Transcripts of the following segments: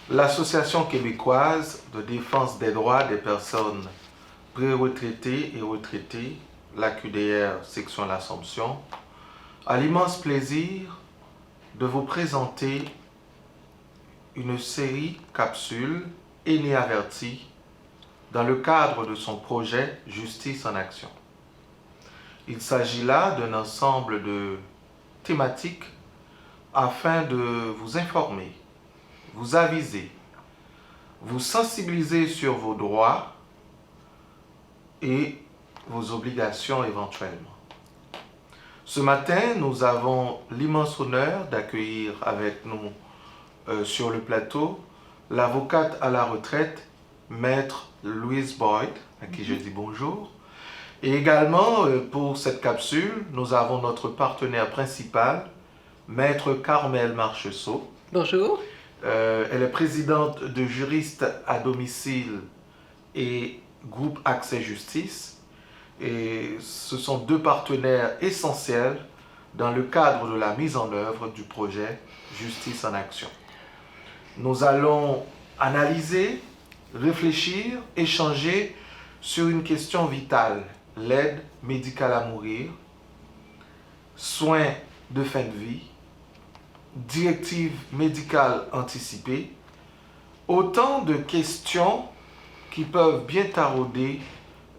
l'Association québécoise de défense des droits des personnes pré-retraitées et retraitées, l'AQDR section l'Assomption, a l'immense plaisir de vous présenter une série capsules Aînés avertis dans le cadre de son projet Justice en action. Il s'agit là d'un ensemble de thématiques afin de vous informer, vous aviser, vous sensibiliser sur vos droits et vos obligations éventuellement. Ce matin, nous avons l'immense honneur d'accueillir avec nous sur le plateau l'avocate à la retraite, Maître Louise Boyd, à qui je dis bonjour. Et également, pour cette capsule, nous avons notre partenaire principal, Maître Carmel Marcheseau. Bonjour. Elle est présidente de Juristes à domicile et Groupe Accès Justice. Et ce sont deux partenaires essentiels dans le cadre de la mise en œuvre du projet Justice en action. Nous allons analyser, réfléchir, échanger sur une question vitale, l'aide médicale à mourir, soins de fin de vie, directive médicale anticipée, autant de questions qui peuvent bien tarauder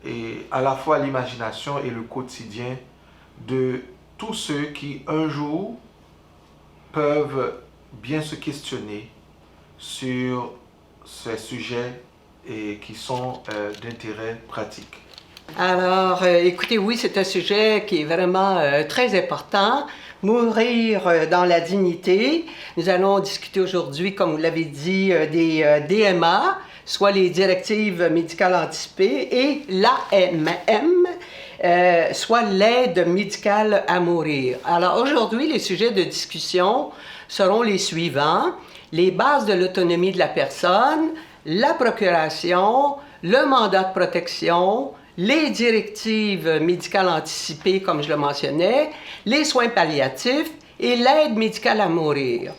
et à la fois l'imagination et le quotidien de tous ceux qui un jour peuvent bien se questionner sur ces sujets et qui sont d'intérêt pratique. Alors, écoutez, oui, c'est un sujet qui est vraiment très important. Mourir dans la dignité. Nous allons discuter aujourd'hui, comme vous l'avez dit, des DMA, soit les directives médicales anticipées, et l'AMM, soit l'aide médicale à mourir. Alors aujourd'hui, les sujets de discussion seront les suivants: les bases de l'autonomie de la personne, la procuration, le mandat de protection, les directives médicales anticipées, comme je le mentionnais, les soins palliatifs et l'aide médicale à mourir.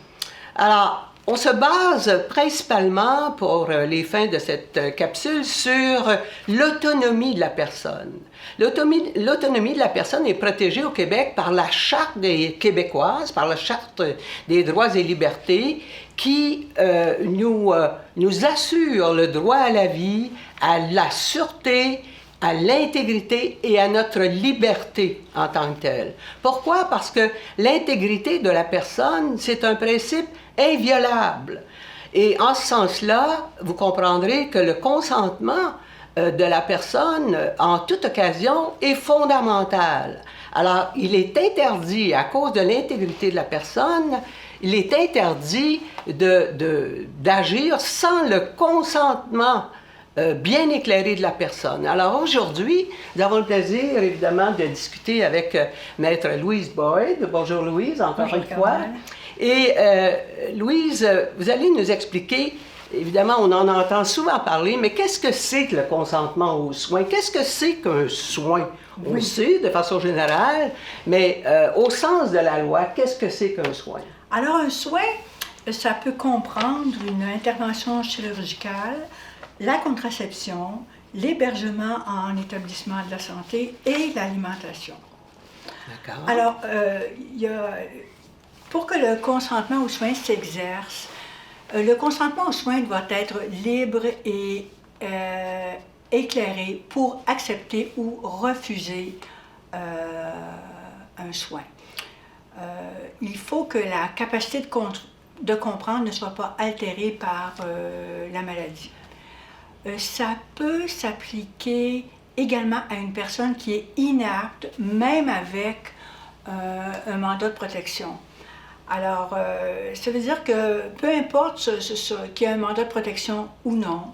Alors, on se base principalement pour les fins de cette capsule sur l'autonomie de la personne. L'autonomie de la personne est protégée au Québec par la Charte des Québécoises, par la Charte des droits et libertés, qui nous assure le droit à la vie, à la sûreté, à l'intégrité et à notre liberté en tant que telle. Pourquoi? Parce que l'intégrité de la personne, c'est un principe inviolable. Et en ce sens-là, vous comprendrez que le consentement de la personne, en toute occasion, est fondamental. Alors, il est interdit, à cause de l'intégrité de la personne, il est interdit d'agir sans le consentement bien éclairé de la personne. Alors aujourd'hui, nous avons le plaisir, évidemment, de discuter avec Maître Louise Boyd. Bonjour Louise, encore une fois. Et Louise, vous allez nous expliquer, évidemment, on en entend souvent parler, mais qu'est-ce que c'est que le consentement aux soins? Qu'est-ce que c'est qu'un soin? On le sait de façon générale, mais au sens de la loi, qu'est-ce que c'est qu'un soin? Alors un soin, ça peut comprendre une intervention chirurgicale, la contraception, l'hébergement en établissement de la santé et l'alimentation. D'accord. Alors, pour que le consentement aux soins s'exerce, le consentement aux soins doit être libre et éclairé pour accepter ou refuser un soin. Il faut que la capacité de comprendre ne soit pas altérée par la maladie. Ça peut s'appliquer également à une personne qui est inapte, même avec un mandat de protection. Alors, ça veut dire que peu importe qu'il y ait un mandat de protection ou non,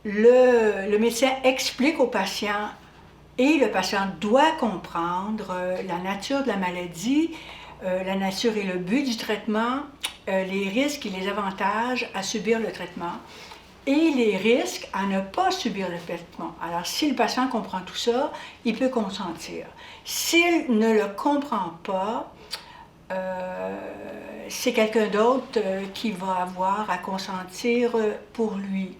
le médecin explique au patient et le patient doit comprendre la nature de la maladie, la nature et le but du traitement, les risques et les avantages à subir le traitement et les risques à ne pas subir le traitement. Alors, si le patient comprend tout ça, il peut consentir. S'il ne le comprend pas, c'est quelqu'un d'autre qui va avoir à consentir pour lui.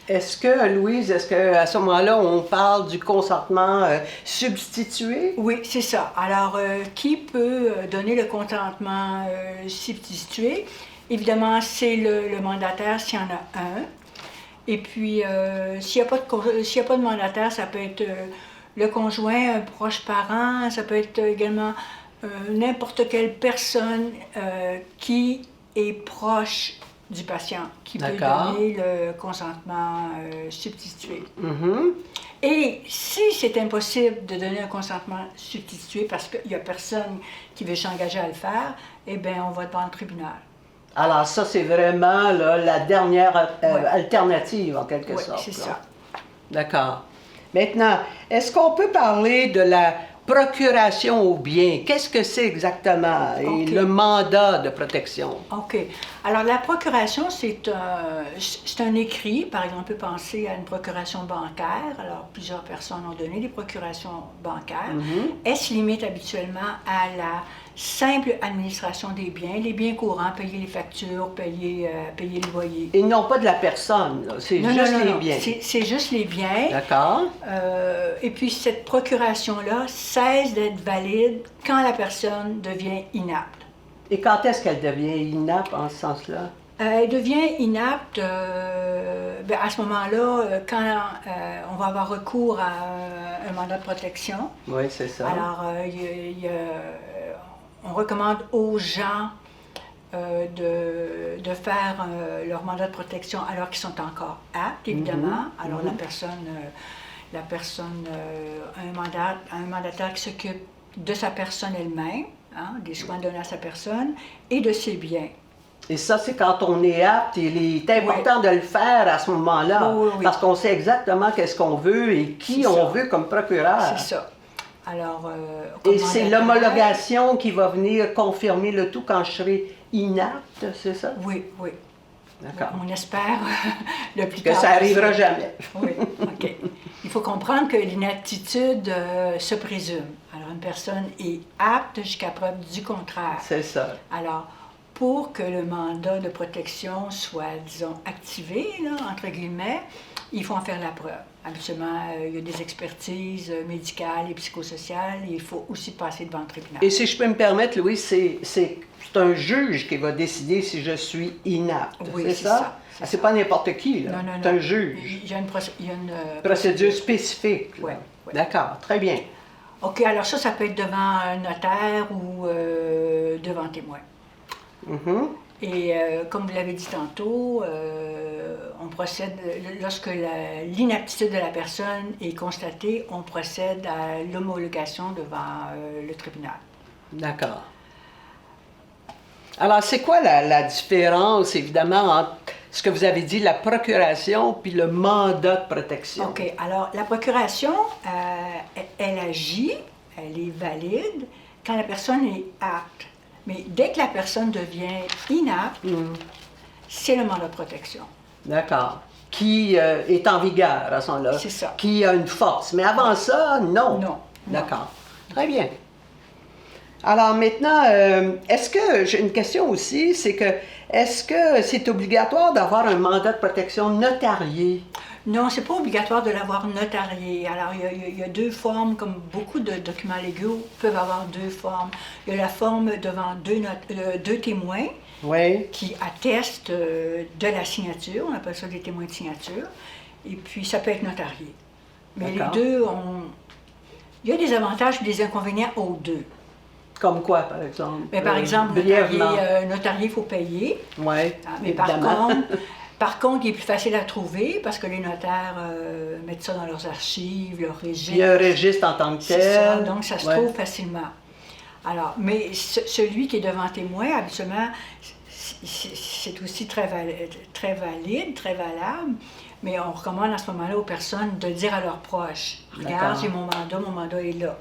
Est-ce que, Louise, est-ce qu'à ce moment-là, on parle du consentement substitué? Oui, c'est ça. Alors, qui peut donner le consentement substitué? Évidemment, c'est le mandataire s'il y en a un. Et puis, s'il n'y a pas de mandataire, ça peut être le conjoint, un proche parent, ça peut être également n'importe quelle personne qui est proche du patient, qui peut donner le consentement substitué. Et si c'est impossible de donner un consentement substitué parce qu'il n'y a personne qui veut s'engager à le faire, eh bien, on va devant le tribunal. Alors ça, c'est vraiment là, la dernière alternative, en quelque sorte. Oui, c'est ça. D'accord. Maintenant, est-ce qu'on peut parler de la procuration au bien? Qu'est-ce que c'est exactement? Et le mandat de protection? OK. Alors, la procuration, c'est un écrit. Par exemple, on peut penser à une procuration bancaire. Alors, plusieurs personnes ont donné des procurations bancaires. Elle se limite habituellement à la simple administration des biens, les biens courants, payer les factures, payer le loyer. Et non pas de la personne, c'est juste les biens. C'est juste les biens. D'accord. Et puis cette procuration-là cesse d'être valide quand la personne devient inapte. Et quand est-ce qu'elle devient inapte en ce sens-là? Elle devient inapte à ce moment-là, quand on va avoir recours à un mandat de protection. Oui, c'est ça. Alors, on recommande aux gens de faire leur mandat de protection alors qu'ils sont encore aptes, évidemment. Alors, la personne a un mandataire qui s'occupe de sa personne elle-même, des soins donnés à sa personne et de ses biens. Et ça, c'est quand on est apte, il est important de le faire à ce moment-là, parce qu'on sait exactement qu'est-ce qu'on veut et qui on veut comme procureur. C'est ça. Alors, et c'est l'homologation qui va venir confirmer le tout quand je serai inapte, c'est ça? Oui, oui. D'accord. On espère le plus tard. Que ça n'arrivera jamais. Oui, OK. Il faut comprendre que l'inaptitude se présume. Alors, une personne est apte jusqu'à preuve du contraire. C'est ça. Alors, pour que le mandat de protection soit, disons, activé, là, entre guillemets, il faut en faire la preuve. Absolument, il y a des expertises médicales et psychosociales, et il faut aussi passer devant le tribunal. Et si je peux me permettre, Louis, c'est un juge qui va décider si je suis inapte, oui, c'est ça? C'est pas n'importe qui, là. Non. C'est un juge. Il y a une procédure spécifique. Oui. D'accord, très bien. OK, alors ça peut être devant un notaire ou devant témoin. Et comme vous l'avez dit tantôt, on procède, lorsque l'inaptitude de la personne est constatée, on procède à l'homologation devant le tribunal. D'accord. Alors, c'est quoi la différence, évidemment, entre ce que vous avez dit, la procuration, puis le mandat de protection? OK. Alors, la procuration, elle agit, elle est valide quand la personne est apte. Mais dès que la personne devient inapte, c'est le mandat de protection. D'accord. Qui est en vigueur à ce moment-là. C'est ça. Qui a une force. Mais avant ça, non. Non. D'accord. Très bien. Alors maintenant, est-ce que, j'ai une question aussi, c'est que, est-ce que c'est obligatoire d'avoir un mandat de protection notarié? Non, c'est pas obligatoire de l'avoir notarié. Alors, il y a deux formes, comme beaucoup de documents légaux peuvent avoir deux formes. Il y a la forme devant deux témoins qui attestent de la signature, on appelle ça des témoins de signature, et puis ça peut être notarié. Mais les deux ont... Il y a des avantages et des inconvénients aux deux. Comme quoi, par exemple? Mais par exemple, notarié, il faut payer. Oui, mais par contre, il est plus facile à trouver parce que les notaires mettent ça dans leurs archives, leurs registres. Il y a un registre en tant que tel. Ça, donc ça se trouve facilement. Alors, mais celui qui est devant témoin, habituellement, c'est aussi très valide, très valable, mais on recommande à ce moment-là aux personnes de dire à leurs proches, regarde, j'ai mon mandat est là.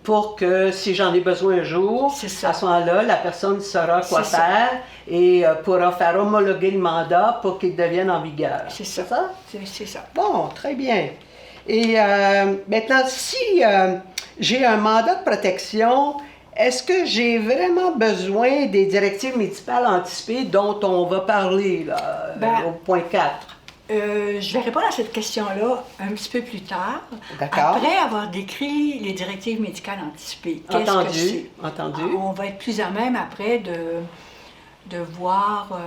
Pour que si j'en ai besoin un jour, à ce moment-là, la personne saura quoi faire et pourra faire homologuer le mandat pour qu'il devienne en vigueur. C'est ça? C'est ça. Bon, très bien. Et maintenant, si j'ai un mandat de protection Est-ce que j'ai vraiment besoin des directives médicales anticipées dont on va parler là, au point 4? Je vais répondre à cette question-là un petit peu plus tard, D'accord. après avoir décrit les directives médicales anticipées. Qu'est-ce que Entendu, c'est? entendu. On va être plus à même après de voir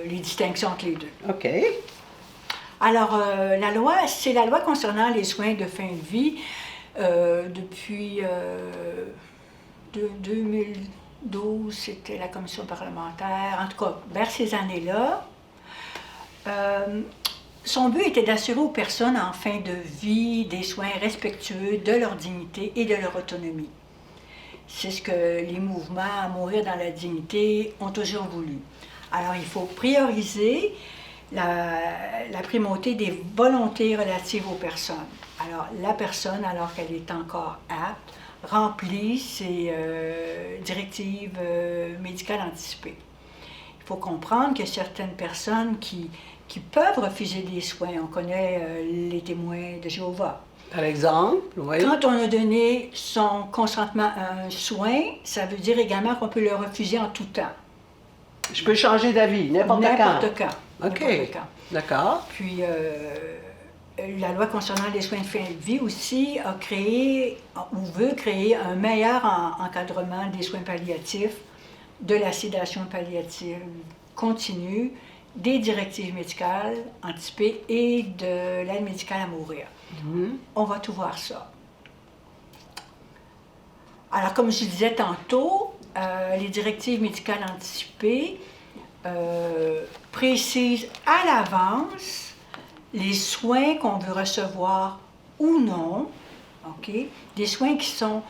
les distinctions entre les deux. OK. Alors, la loi, c'est la loi concernant les soins de fin de vie depuis 2012, c'était la commission parlementaire, en tout cas, vers ces années-là. Son but était d'assurer aux personnes en fin de vie des soins respectueux de leur dignité et de leur autonomie. C'est ce que les mouvements à mourir dans la dignité ont toujours voulu. Alors, il faut prioriser la primauté des volontés relatives aux personnes. Alors, la personne, alors qu'elle est encore apte, remplit ses directives médicales anticipées. Il faut comprendre que certaines personnes qui peuvent refuser des soins, on connaît les témoins de Jéhovah. Par exemple, oui. Quand on a donné son consentement à un soin, ça veut dire également qu'on peut le refuser en tout temps. Je peux changer d'avis, n'importe quand. N'importe quand. OK. N'importe quand. D'accord. Puis, la loi concernant les soins de fin de vie aussi a créé, ou veut créer, un meilleur encadrement des soins palliatifs, de la sédation palliative continue, des directives médicales anticipées et de l'aide médicale à mourir. On va tout voir ça. Alors, comme je disais tantôt, les directives médicales anticipées précisent à l'avance les soins qu'on veut recevoir ou non, OK? Des soins qui sont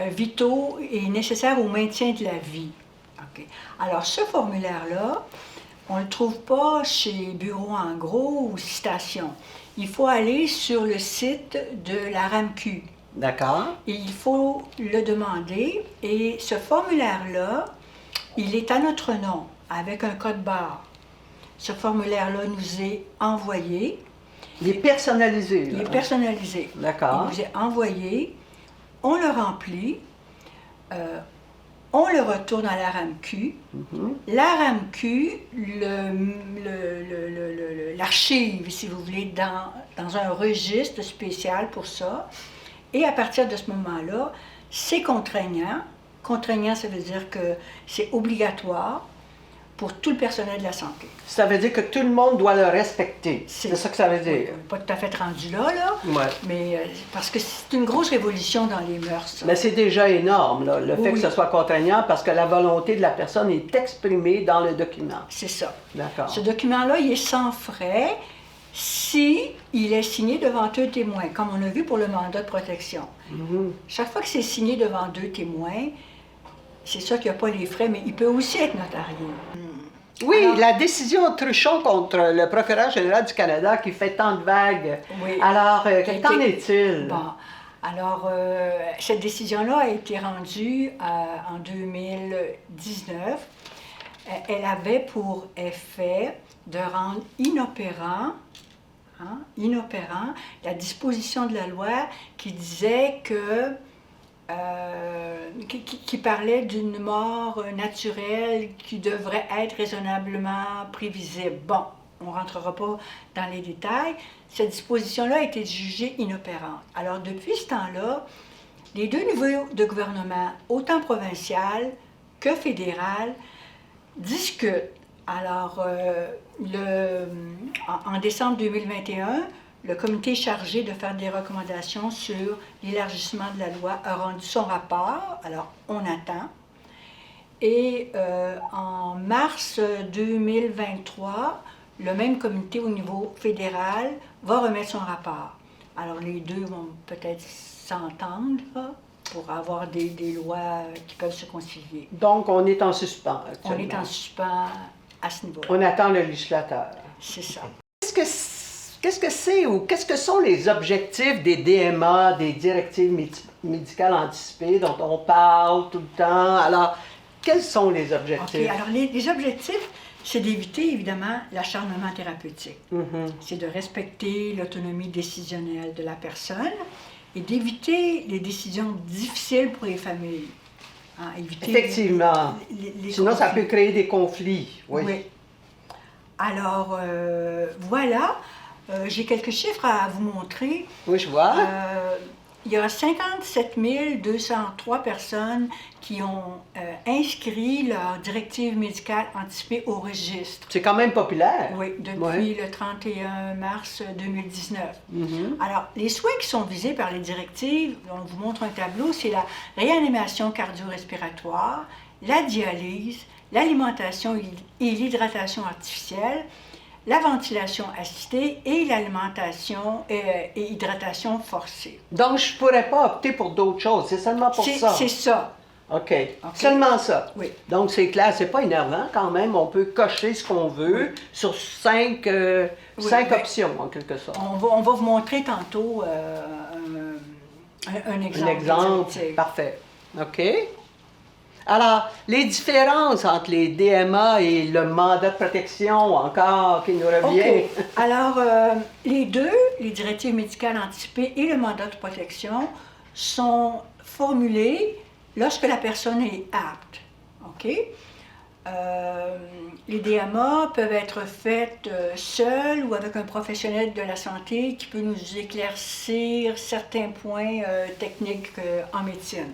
vitaux et nécessaires au maintien de la vie. OK? Alors, ce formulaire-là, on ne le trouve pas chez Bureau en gros ou Citation. Il faut aller sur le site de la RAMQ. D'accord. Et il faut le demander. Et ce formulaire-là, il est à notre nom, avec un code barre. Ce formulaire-là nous est envoyé. Il est personnalisé. Il est personnalisé. D'accord. Il nous est envoyé. On le remplit. On le retourne à la RAMQ. La RAMQ l'archive, si vous voulez, dans un registre spécial pour ça. Et à partir de ce moment-là, c'est contraignant. Contraignant, ça veut dire que c'est obligatoire pour tout le personnel de la santé. Ça veut dire que tout le monde doit le respecter. C'est ça que ça veut dire. Pas tout à fait rendu là, Ouais. mais parce que c'est une grosse révolution dans les mœurs. Mais c'est déjà énorme, là, le fait Oui. que ce soit contraignant, parce que la volonté de la personne est exprimée dans le document. C'est ça. D'accord. Ce document-là, il est sans frais si il est signé devant deux témoins, comme on a vu pour le mandat de protection. Chaque fois que c'est signé devant deux témoins, c'est sûr qu'il n'y a pas les frais, mais il peut aussi être notarié. Oui, Alors- la décision Truchon contre le procureur général du Canada qui fait tant de vagues. Oui. Alors, Qui a qu'en été- est-il? Bon, alors, cette décision-là a été rendue en 2019. Elle avait pour effet de rendre inopérant la disposition de la loi qui disait que qui parlait d'une mort naturelle qui devrait être raisonnablement prévisible. Bon, on ne rentrera pas dans les détails. Cette disposition-là a été jugée inopérante. Alors, depuis ce temps-là, les deux niveaux de gouvernement, autant provincial que fédéral, discutent. Alors, en décembre 2021, le comité chargé de faire des recommandations sur l'élargissement de la loi a rendu son rapport. Alors, on attend. Et en mars 2023, le même comité au niveau fédéral va remettre son rapport. Alors, les deux vont peut-être s'entendre là, pour avoir des lois qui peuvent se concilier. Donc, on est en suspens On actuellement. est en suspens à ce niveau-là. On attend le législateur. C'est ça. Qu'est-ce que c'est ou qu'est-ce que sont les objectifs des DMA, des directives médicales anticipées dont on parle tout le temps? Alors, quels sont les objectifs? OK. Alors, les objectifs, c'est d'éviter, évidemment, l'acharnement thérapeutique. C'est de respecter l'autonomie décisionnelle de la personne et d'éviter les décisions difficiles pour les familles. hein, éviter Effectivement. les Sinon, ça conflits. peut créer des conflits. Oui. Oui. Alors, voilà, j'ai quelques chiffres à vous montrer. Oui, je vois. Il y a 57 203 personnes qui ont inscrit leur directive médicale anticipée au registre. C'est quand même populaire. Oui, depuis Ouais. le 31 mars 2019. Mhm. Alors, les soins qui sont visés par les directives, on vous montre un tableau, c'est la réanimation cardio-respiratoire, la dialyse, l'alimentation et l'hydratation artificielle, la ventilation assistée et l'alimentation et hydratation forcée. Donc, je ne pourrais pas opter pour d'autres choses. C'est seulement pour ça. C'est ça. OK. Seulement ça. Oui. Donc, c'est clair, c'est pas énervant quand même. On peut cocher ce qu'on veut sur cinq ben, options, en quelque sorte. On va vous montrer tantôt un exemple. Un exemple. de directive. Parfait. OK. Alors, les différences entre les DMA et le mandat de protection, encore, qui nous revient. OK. Alors, les deux, les directives médicales anticipées et le mandat de protection, sont formulés lorsque la personne est apte. OK? Les DMA peuvent être faites seules ou avec un professionnel de la santé qui peut nous éclaircir certains points techniques en médecine.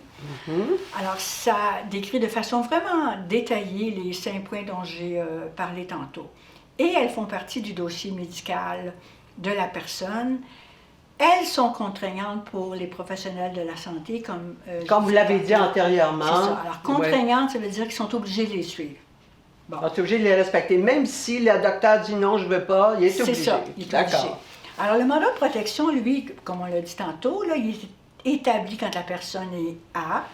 Alors, ça décrit de façon vraiment détaillée les 5 points dont j'ai parlé tantôt. Et elles font partie du dossier médical de la personne. Elles sont contraignantes pour les professionnels de la santé, Comme vous l'avez dit C'est antérieurement. ça. Alors, contraignantes, ça veut dire qu'ils sont obligés de les suivre. Bon. On est obligé de les respecter. Même si le docteur dit non, je ne veux pas, il est obligé. C'est ça, il est obligé. D'accord. Alors, le mandat de protection, lui, comme on l'a dit tantôt, là, il est établi quand la personne est apte.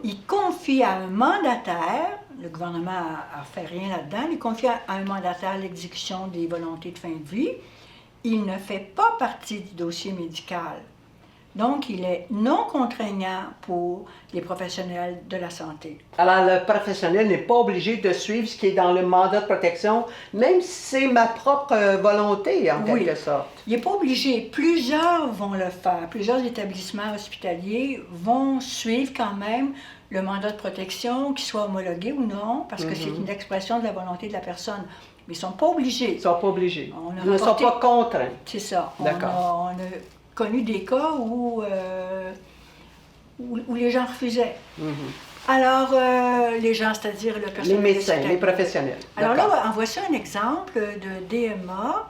Il confie à un mandataire, le gouvernement n'a fait rien là-dedans, il confie à un mandataire l'exécution des volontés de fin de vie. Il ne fait pas partie du dossier médical. Donc, il est non contraignant pour les professionnels de la santé. Alors, le professionnel n'est pas obligé de suivre ce qui est dans le mandat de protection, même si c'est ma propre volonté, en Oui. quelque sorte. Il n'est pas obligé. Plusieurs vont le faire. Plusieurs établissements hospitaliers vont suivre quand même le mandat de protection, qu'il soit homologué ou non, parce que c'est une expression de la volonté de la personne. Mais ils ne sont pas obligés. Ils ne sont pas obligés. On a Ils ne sont rapporté- pas contraints. C'est ça. D'accord. On a connu des cas où les gens refusaient. Alors, les gens, c'est-à-dire le Les personnel médecins, les hospitalier. professionnels. Alors D'accord. là, en voici un exemple de DMA.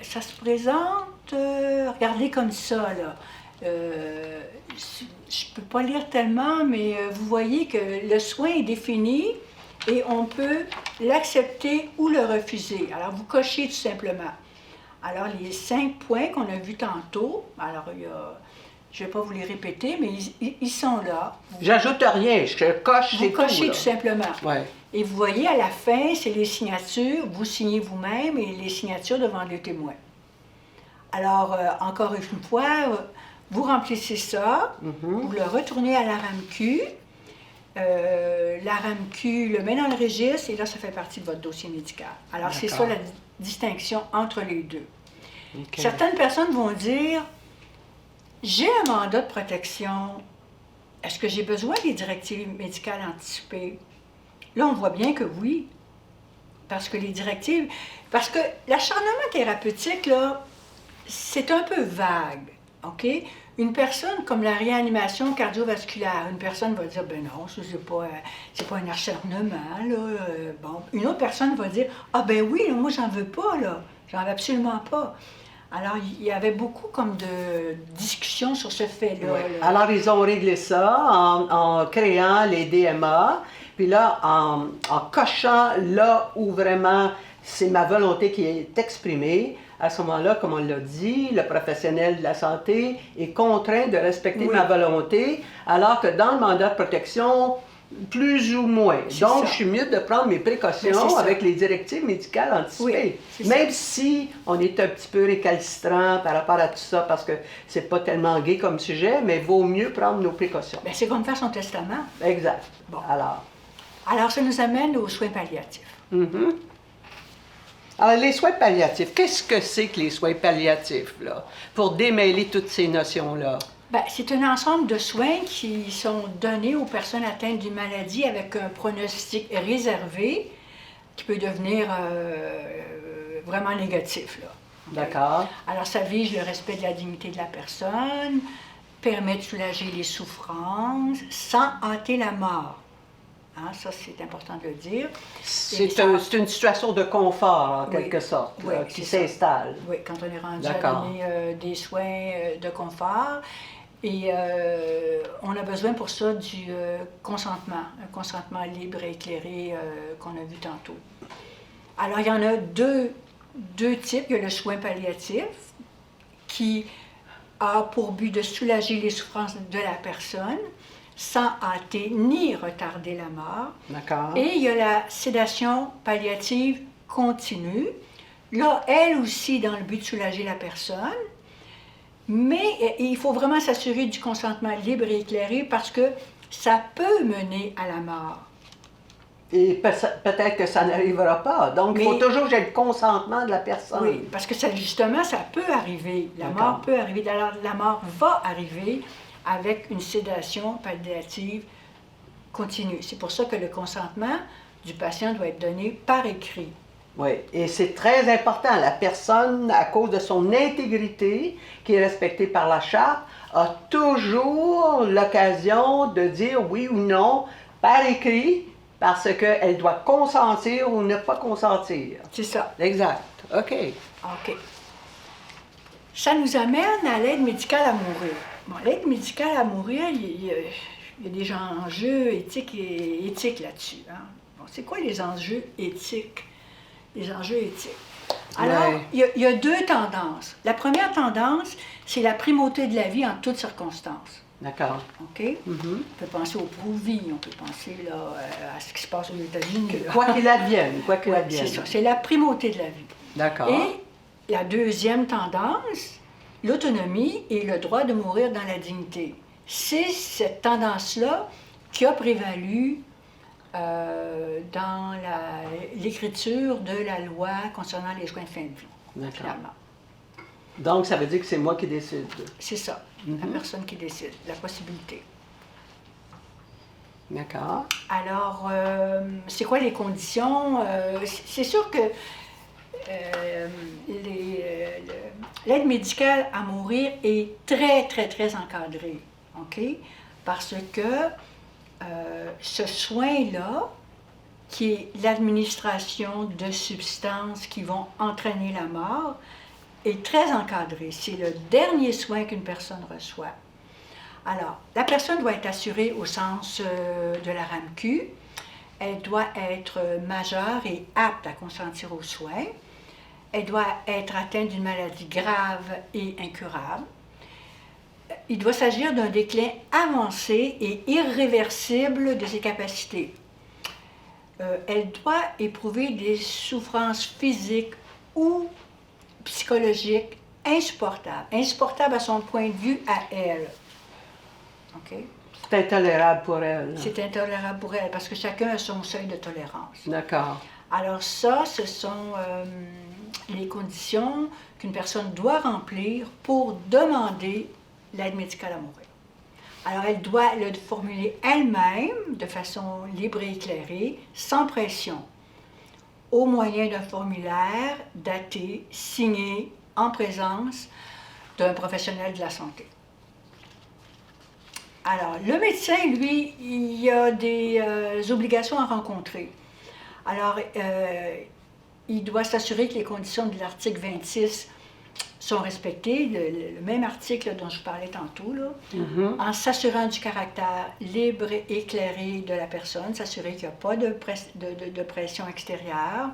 Ça se présente, regardez comme ça, là. Je ne peux pas lire tellement, mais vous voyez que le soin est défini et on peut l'accepter ou le refuser. Alors, vous cochez tout simplement. Alors, les 5 points qu'on a vus tantôt, alors je ne vais pas vous les répéter, mais ils sont là. J'ajoute rien, je coche, Vous c'est cochez tout. tout simplement. Ouais. Et vous voyez, à la fin, c'est les signatures. Vous signez vous-même et les signatures devant le témoin. Alors, encore une fois, vous remplissez ça, vous le retournez à la RAMQ. La RAMQ le met dans le registre et là, ça fait partie de votre dossier médical. Alors, c'est ça D'accord. la distinction entre les deux. OK. Certaines personnes vont dire, j'ai un mandat de protection, est-ce que j'ai besoin des directives médicales anticipées? Là, on voit bien que oui, parce que les directives... Parce que l'acharnement thérapeutique, là, c'est un peu vague, OK? Une personne comme la réanimation cardiovasculaire, une personne va dire, ben non, ça, c'est pas un acharnement, là. Bon. Une autre personne va dire, ah ben oui, là, moi, j'en veux pas, là. J'en veux absolument pas. Alors, il y avait beaucoup comme de discussions sur ce fait-là. là. Alors, ils ont réglé ça en créant les DMA, puis là, en cochant là où vraiment c'est ma volonté qui est exprimée. À ce moment-là, comme on l'a dit, le professionnel de la santé est contraint de respecter Oui. ma volonté, alors que dans le mandat de protection, plus ou moins. C'est Donc, ça. je suis mieux de prendre mes Mais c'est précautions ça. avec les directives médicales anticipées. Oui, c'est Même si on est un petit peu récalcitrant par rapport à tout ça, parce que c'est pas tellement gai comme sujet, mais vaut mieux prendre nos précautions. Ben, c'est comme faire son testament. Exact. Bon. Alors, Ça nous amène aux soins palliatifs. Alors, les soins palliatifs, qu'est-ce que c'est que les soins palliatifs, là, pour démêler toutes ces notions-là? Ben, c'est un ensemble de soins qui sont donnés aux personnes atteintes d'une maladie avec un pronostic réservé qui peut devenir vraiment négatif, là. D'accord. Alors, ça vise le respect de la dignité de la personne, permet de soulager les souffrances sans hâter la mort. Hein, ça, c'est important de le dire. C'est une situation de confort, en quelque sorte, oui, là, qui s'installe. Oui, quand on est rendu à D'accord. donner des soins de confort. Et on a besoin pour ça du consentement, un consentement libre et éclairé qu'on a vu tantôt. Alors, il y en a deux types. Il y a le soin palliatif qui a pour but de soulager les souffrances de la personne sans hâter ni retarder la mort. D'accord. Et il y a la sédation palliative continue, là, elle aussi dans le but de soulager la personne, mais il faut vraiment s'assurer du consentement libre et éclairé parce que ça peut mener à la mort. Et peut-être que ça n'arrivera pas. Donc, il faut toujours que j'ai le consentement de la personne. Oui, parce que ça, justement, ça peut arriver. La mort peut arriver. Alors, la mort va arriver avec une sédation palliative continue. C'est pour ça que le consentement du patient doit être donné par écrit. Oui, et c'est très important. La personne, à cause de son intégrité, qui est respectée par la charte, a toujours l'occasion de dire oui ou non par écrit, parce qu'elle doit consentir ou ne pas consentir. C'est ça. Exact. OK. OK. Ça nous amène à l'aide médicale à mourir. Bon, l'aide médicale à mourir, il y a des enjeux éthiques et éthiques là-dessus. Hein? Bon, c'est quoi les enjeux éthiques? Les enjeux éthiques. Alors, il y a deux tendances. La première tendance, c'est la primauté de la vie en toutes circonstances. D'accord. OK? On peut penser au pro-vie, on peut penser là, à ce qui se passe aux États-Unis. Quoi qu'il advienne, quoi qu'il advienne. C'est ça, c'est la primauté de la vie. D'accord. Et la deuxième tendance, l'autonomie et le droit de mourir dans la dignité. C'est cette tendance-là qui a prévalu dans l'écriture de la loi concernant les soins de fin de vie, finalement. Donc, ça veut dire que c'est moi qui décide. C'est ça, la personne qui décide, la possibilité. D'accord. Alors, c'est quoi les conditions? C'est sûr que l'aide médicale à mourir est très, très, très encadrée, OK? Parce que ce soin-là, qui est l'administration de substances qui vont entraîner la mort, est très encadré. C'est le dernier soin qu'une personne reçoit. Alors, la personne doit être assurée au sens de la RAMQ. Elle doit être majeure et apte à consentir aux soins. Elle doit être atteinte d'une maladie grave et incurable. Il doit s'agir d'un déclin avancé et irréversible de ses capacités. Elle doit éprouver des souffrances physiques ou psychologiques insupportables à son point de vue à elle. OK? C'est intolérable pour elle. C'est intolérable pour elle parce que chacun a son seuil de tolérance. D'accord. Alors ça, ce sont les conditions qu'une personne doit remplir pour demander l'aide médicale à mourir. Alors elle doit le formuler elle-même de façon libre et éclairée, sans pression, au moyen d'un formulaire daté, signé, en présence d'un professionnel de la santé. Alors, le médecin, lui, il a des obligations à rencontrer. Alors, il doit s'assurer que les conditions de l'article 26 sont respectées, le même article dont je parlais tantôt, là, en s'assurant du caractère libre et éclairé de la personne, s'assurer qu'il n'y a pas de pression extérieure,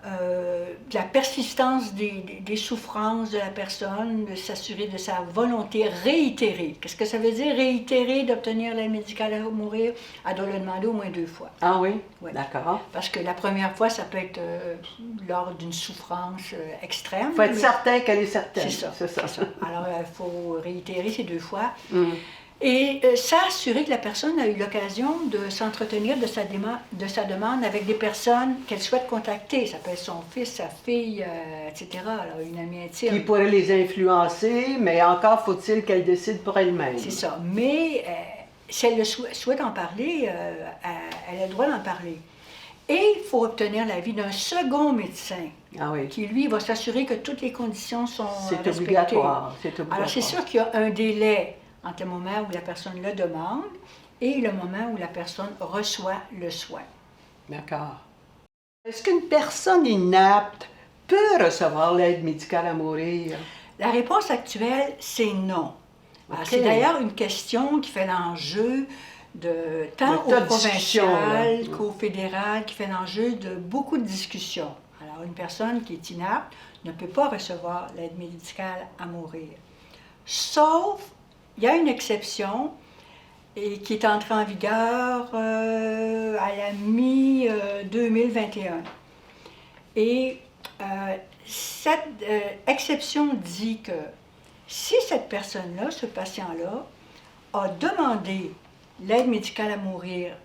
de la persistance des souffrances de la personne, de s'assurer de sa volonté réitérée. Qu'est-ce que ça veut dire réitérer d'obtenir l'aide médicale à mourir? Elle doit le demander au moins 2 fois. Ah oui? Ouais. D'accord. Parce que la première fois, ça peut être lors d'une souffrance extrême. Il faut être certain qu'elle est certaine. C'est ça. Alors, il faut réitérer ces 2 fois. Et s'assurer que la personne a eu l'occasion de s'entretenir de sa demande avec des personnes qu'elle souhaite contacter. Ça peut être son fils, sa fille, etc., alors une amie intime. Qui pourrait les influencer, mais encore faut-il qu'elle décide pour elle-même. C'est ça. Mais si elle souhaite en parler, elle a le droit d'en parler. Et il faut obtenir l'avis d'un second médecin qui, lui, va s'assurer que toutes les conditions sont respectées. C'est obligatoire. Alors, c'est sûr qu'il y a un délai entre le moment où la personne le demande et le moment où la personne reçoit le soin. D'accord. Est-ce qu'une personne inapte peut recevoir l'aide médicale à mourir? La réponse actuelle, c'est non. Okay. C'est d'ailleurs une question qui fait l'enjeu tant au provincial qu'au fédéral, qui fait l'enjeu de beaucoup de discussions. Alors, une personne qui est inapte ne peut pas recevoir l'aide médicale à mourir. Sauf, il y a une exception et qui est entrée en vigueur à la mi-2021. Et cette exception dit que si cette personne-là, ce patient-là, a demandé l'aide médicale à mourir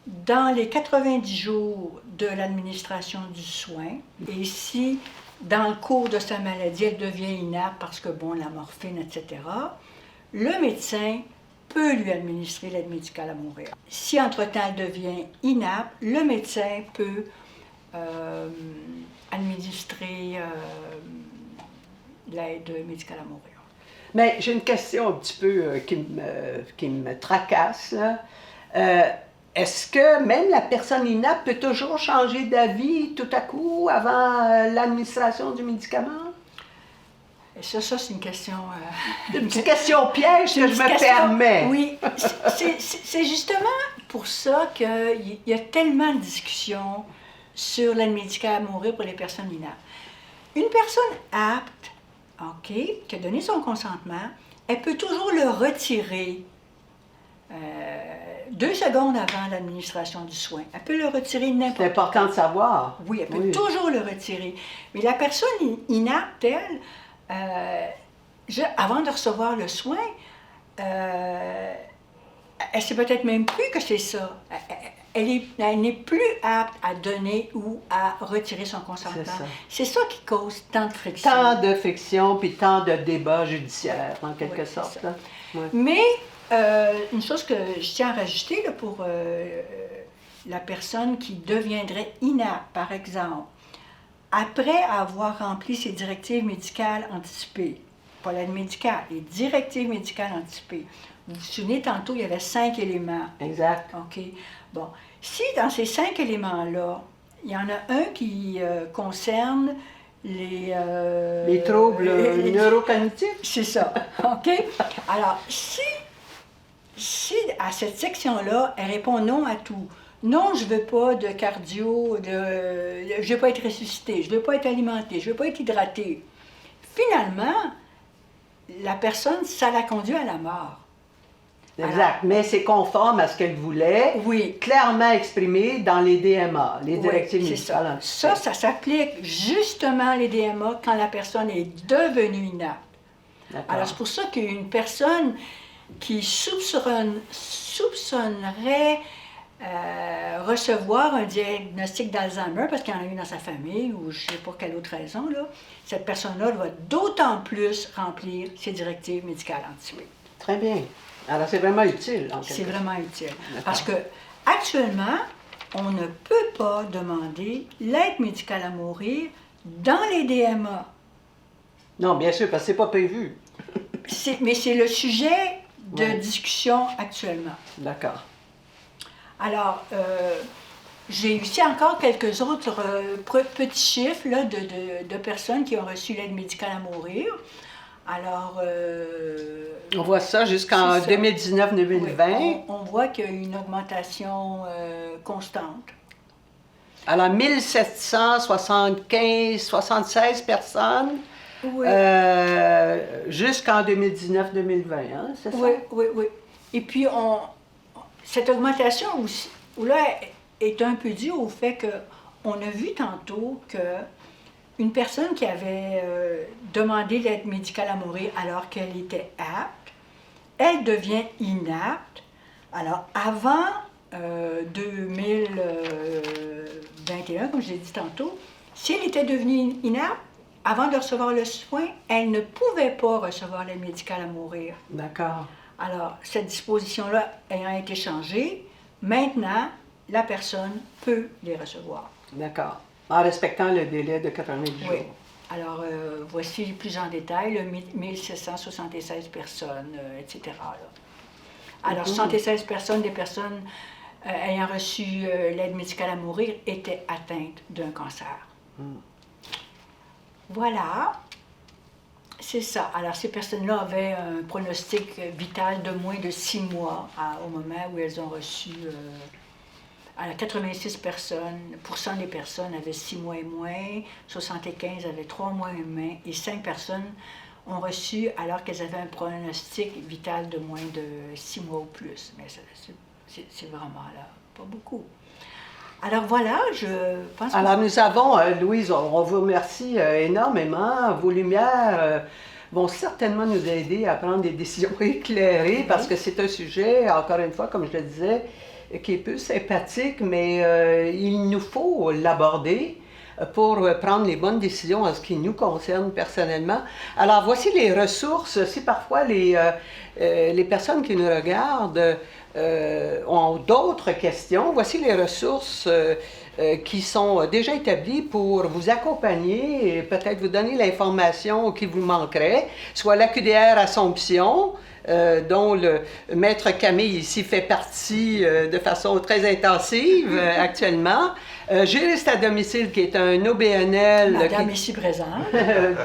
dans les 90 jours de l'administration du soin, et si dans le cours de sa maladie, elle devient inapte parce que, bon, la morphine, etc., le médecin peut lui administrer l'aide médicale à mourir. Si, entre-temps, elle devient inapte, le médecin peut administrer l'aide médicale à mourir. Mais j'ai une question un petit peu qui me tracasse. Est-ce que même la personne inapte peut toujours changer d'avis tout à coup avant l'administration du médicament? Ça c'est une question... Une petite question piège que je me permets. Oui, c'est justement pour ça qu'il y a tellement de discussions sur l'aide médicale à mourir pour les personnes inaptes. Une personne apte, qui a donné son consentement, elle peut toujours le retirer 2 secondes avant l'administration du soin. Elle peut le retirer n'importe quand. C'est important de savoir. Oui, elle peut toujours le retirer. Mais la personne inapte, elle, avant de recevoir le soin, elle ne sait peut-être même plus que c'est ça. Elle n'est plus apte à donner ou à retirer son consentement. C'est ça qui cause tant de friction. Tant de friction, puis tant de débats judiciaires, en quelque sorte. Ouais. Mais, une chose que je tiens à rajouter là, pour la personne qui deviendrait inapte, par exemple, après avoir rempli ses directives médicales anticipées, pas l'aide médicale, les directives médicales anticipées. Vous vous souvenez, tantôt, il y avait 5 éléments. Exact. OK. Bon. Si dans ces 5 éléments-là, il y en a un qui concerne les troubles neurocognitifs. C'est ça. OK? Alors, si à cette section-là, elle répond non à tout, non, je ne veux pas de cardio, je ne veux pas être ressuscité, je ne veux pas être alimenté, je ne veux pas être hydraté. Finalement, la personne, ça la conduit à la mort. Exact, alors, mais c'est conforme à ce qu'elle voulait, clairement exprimé dans les DMA, les directives médicales anticipées. Ça s'applique justement les DMA quand la personne est devenue inapte. Alors c'est pour ça qu'une personne qui soupçonnerait recevoir un diagnostic d'Alzheimer, parce qu'il y en a eu dans sa famille, ou je ne sais pas quelle autre raison, là, cette personne-là va d'autant plus remplir ses directives médicales anticipées. Très bien. Alors, c'est vraiment utile. C'est vraiment utile. Parce que actuellement, on ne peut pas demander l'aide médicale à mourir dans les DMA. Non, bien sûr, parce que ce n'est pas prévu. Mais c'est le sujet de discussion actuellement. D'accord. Alors, j'ai aussi encore quelques autres petits chiffres là, de personnes qui ont reçu l'aide médicale à mourir. Alors, on voit ça jusqu'en 2019-2020. Oui, on voit qu'il y a une augmentation constante. Alors, 1776 personnes jusqu'en 2019-2020, hein, c'est ça? Oui. Et puis, cette augmentation aussi, là, est un peu due au fait qu'on a vu tantôt que une personne qui avait demandé l'aide médicale à mourir alors qu'elle était apte, elle devient inapte. Alors, avant 2021, comme je l'ai dit tantôt, si elle était devenue inapte, avant de recevoir le soin, elle ne pouvait pas recevoir l'aide médicale à mourir. D'accord. Alors, cette disposition-là ayant été changée, maintenant, la personne peut les recevoir. D'accord. En respectant le délai de 90 jours. Oui. Alors, voici plus en détail, le 1776 personnes, etc. là. Alors, 76 personnes, des personnes ayant reçu l'aide médicale à mourir, étaient atteintes d'un cancer. Voilà, c'est ça. Alors, ces personnes-là avaient un pronostic vital de moins de 6 mois au moment où elles ont reçu... alors, 86 % des personnes avaient 6 mois et moins, 75 avaient 3 mois et moins, et 5 personnes ont reçu alors qu'elles avaient un pronostic vital de moins de 6 mois ou plus. Mais c'est vraiment là, pas beaucoup. Alors voilà, je pense que... Alors nous avons, Louise, on vous remercie énormément. Vos lumières vont certainement nous aider à prendre des décisions éclairées parce que c'est un sujet, encore une fois, comme je le disais, qui est peu sympathique, mais il nous faut l'aborder pour prendre les bonnes décisions en ce qui nous concerne personnellement. Alors, voici les ressources. Si parfois les personnes qui nous regardent ont d'autres questions, voici les ressources qui sont déjà établies pour vous accompagner et peut-être vous donner l'information qui vous manquerait, soit l'AQDR Assomption, dont le maître Camille ici fait partie de façon très intensive actuellement. Juriste à domicile, qui est un OBNL Madame ici présente.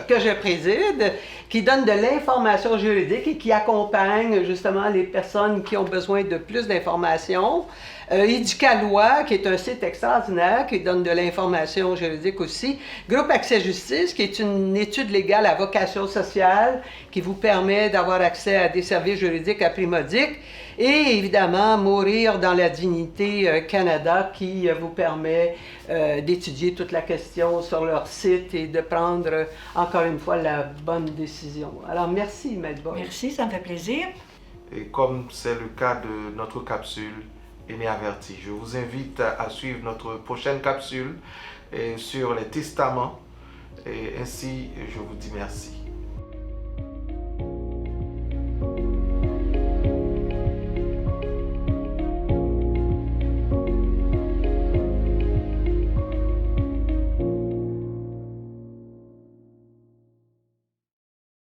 que je préside, qui donne de l'information juridique et qui accompagne justement les personnes qui ont besoin de plus d'informations. Éducalois, qui est un site extraordinaire, qui donne de l'information juridique aussi. Groupe Accès Justice, qui est une étude légale à vocation sociale, qui vous permet d'avoir accès à des services juridiques à prix modique. Et évidemment, Mourir dans la dignité Canada, qui vous permet d'étudier toute la question sur leur site et de prendre, encore une fois, la bonne décision. Alors, merci, Maître Boyle. Merci, ça me fait plaisir. Et comme c'est le cas de notre capsule Aîné averti, je vous invite à suivre notre prochaine capsule sur les testaments. Et ainsi, je vous dis merci.